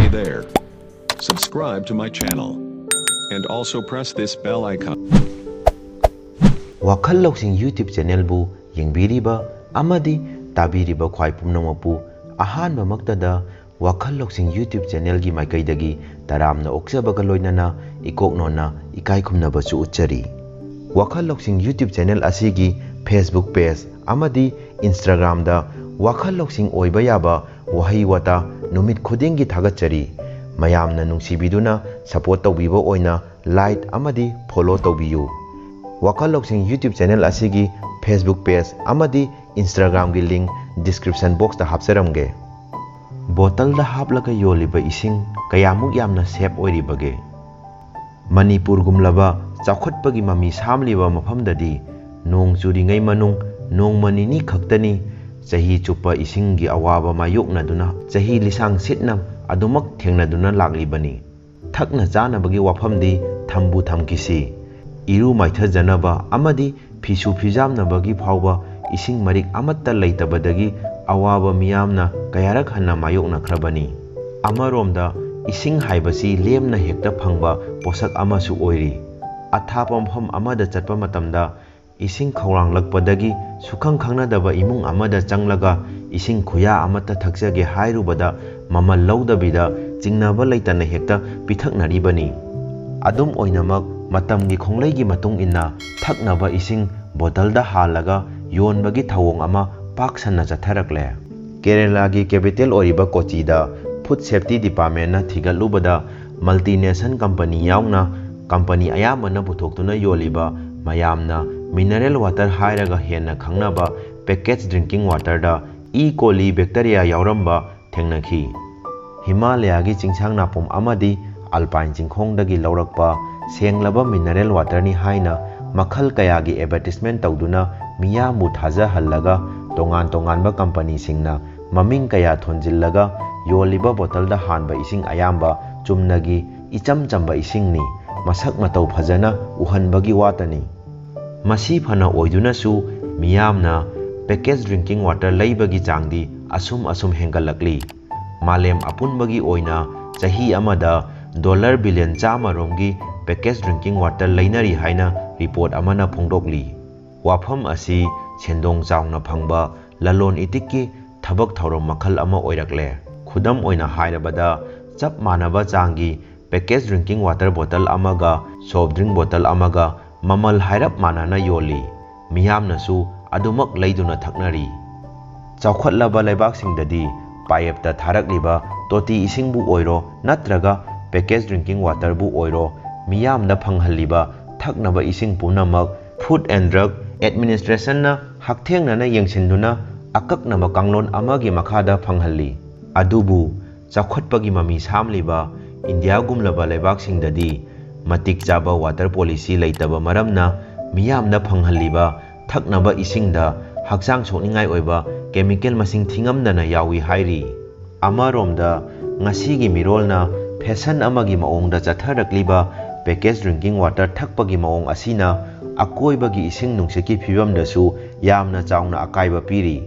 Hey there. Subscribe to my channel. And also press this bell icon. Wakhal Lousing YouTube channel bu yengbiriba amadi tabiriba khwai pumnamapu ahanba maktada Wakhal Lousing YouTube channel gi maikaidagi taramna oksabaga loinana ikoknona ikai khumnaba chu uchari. Wakhal Lousing YouTube channel asigi Facebook page amadi Instagram da Wakhal Lousing oiba yaba wahai wata numit khudingi thagachari. Mayamna nungsibiduna support tawbiba oina like amadi follow tawbiyu. Wakhal Lousing YouTube channel asigi Facebook page amadi Instagram gi link description box da hapsaramge. Bottle da haplaga Yolliba Esing Kayamuk Yamna sep Oiribage. Manipur gumlaba Chaokhatlaba mami samliba mafamdadi nong churingai manung nong manini khaktani chahi chupa Esing gi awaba mayokna duna chahi lisang sitnam adumak thengnaduna laglibani. Thakna chanabagi wafamdi thambu thamkisi iru maithajanaba amadi phisu phijamnabagi phawba Esing marik amatta leitabadagi awaba miyamna kayarak hanna mayokna khrabani. Amaromda Esing haibasi lemna hekta phangba posak amasu oiri. Athapa mafam amada chatpa matamda Esing khawranglakpadagi sukhang khangnadaba imung amada changlaga Esing khuya amata thakjage hairubada mamal laudabida chingnaba leitana hekta pithaknaribani. Adum oinamak matamgi khonglaigi matung inna thaknaba Esing bottle da hallaga yonbagi thawong ama paksanna chatharakle. Kerala gi capital Oiriba Kochi da Food Safety Department na thigalubada multinational company yauna company ayamana puthokuna yoliba mayamna mineral water hairaga henna khangnaba packaged drinking water da E. coli bacteria yauramba thengnakhi. Himalaya gi Ching Sang Napom amadi ALPINE Ching khongdagi lourakpa senglaba mineral water ni haina Makhal kayagi Advertisement touduna miyambu thaja hallaga To-ngan To-nganba Company singna Maming kaya Thonjillaga Yolliba Bottle da hanba Esing ayamba chumnagi echam chamba Esing ni masak matau phajana uhanbagi watani. Masi phana oiduna su miyamna packaged drinking water leibagi changdi asum hengalakli. Malem apunbagi oina chahi amada $1 billion chamaromgi packaged drinking water leinari haina report amana phongdokli. Wafam asi sendong chawna phangba lalon itikki thabak thauram makhal ama oirakle. Khudam oina hairabada chap manaba changi packaged drinking water bottle amaga soft drink bottle amaga mamal hairap manana yoli. Miyamna su adumak leiduna thaknari. Chaokhatlaba Leibak singdadi payepta tharakliba Tuti Eshing bu oiro natraga packaged drinking water bu oiro miyamna phanghalliba thaknaba Esing punamak Food and Drug Administration na hakthengnana yengsinduna akaknaba kanglon amagi makhada phanghalli. Adubu Chaokhatlabagi mami samliba India gumlaba Leibak singdadi matik chaba water policy leitaba maramna miyamna phanghalliba thaknaba Esingda hakchang sokningai oiba chemical masing thingamdana yawi hairi. Amaromda ngasigi mirolna fashion amagi maongda chatharakliba packaged drinking water thakpagi maong asina akoibagi Esing nungseki phibamdasu yamna chawna akaiba piri.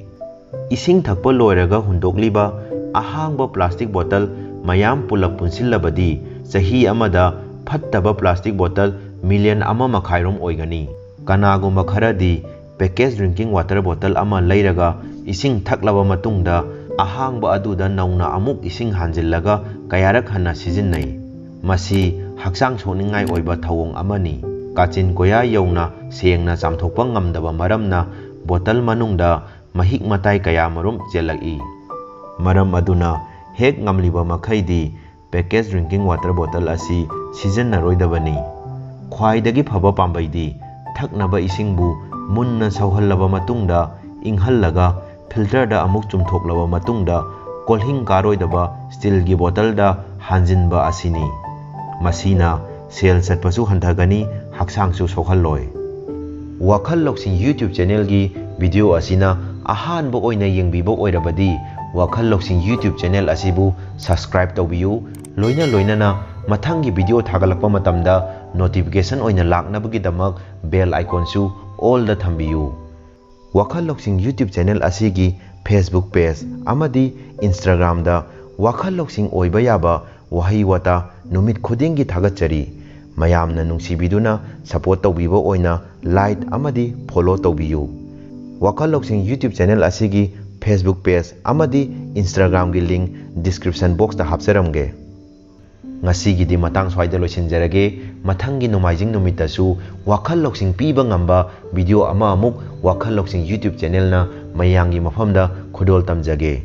Esing thakpa loiraga hundokliba ahangba plastic bottle mayam pulak punsillabadi chahi amada phattaba plastic bottle million ama makhairom oigani. Kanagumba kharadi packaged drinking water bottle ama leiraga Esing thaklaba matungda ahangba aduda nauna amuk Esing hanjillaga kayarak hanna sijinnai. Masi hakchang sokningai oiba thawong amani. Kachin koya yauna sengna chamthokpa ngamdaba maramna bottle manungda mahik matai kaya marum chelaki. Maram aduna hek ngamliba makhaidi packaged drinking water bottle asi sijannaroidabani. Khwaidagi phaba pambaidi thaknaba Esing bu munna sauhallaba matungda inghallaga filter da amuk chumthoklaba matungda kolhing karoidaba steel gi bottle da hanjinba asini. Masina sel chatpasu hanthagani haksangsu sokhalloi. Wakhal Lousing YouTube channel gi video asina ahanba oina yengbiba oirabadi Wakhal Lousing YouTube channel asibu subscribe tawbiyu loina na mathangi video thagalakpa matamda notification oina laknabagi damak bell icon su all da thambiyu. Wakhal Lousing YouTube channel asigi Facebook page amadi Instagram da wakhal lousing oiba yaba wahi wata numit khudingi thagatsari mayamna nungsibiduna support tawbiba oina like amadi follow tawbiyu wakhal lousing YouTube channel asigi Facebook page amadi Instagram gi link description box ta hapsaramge ngasi di matang swaida loisinjarage mathangi nomaijing numitasu wakhal lousing piba ngamba video ama amuk wakhal lousing YouTube channel na mayangi mafamda khudol tamjage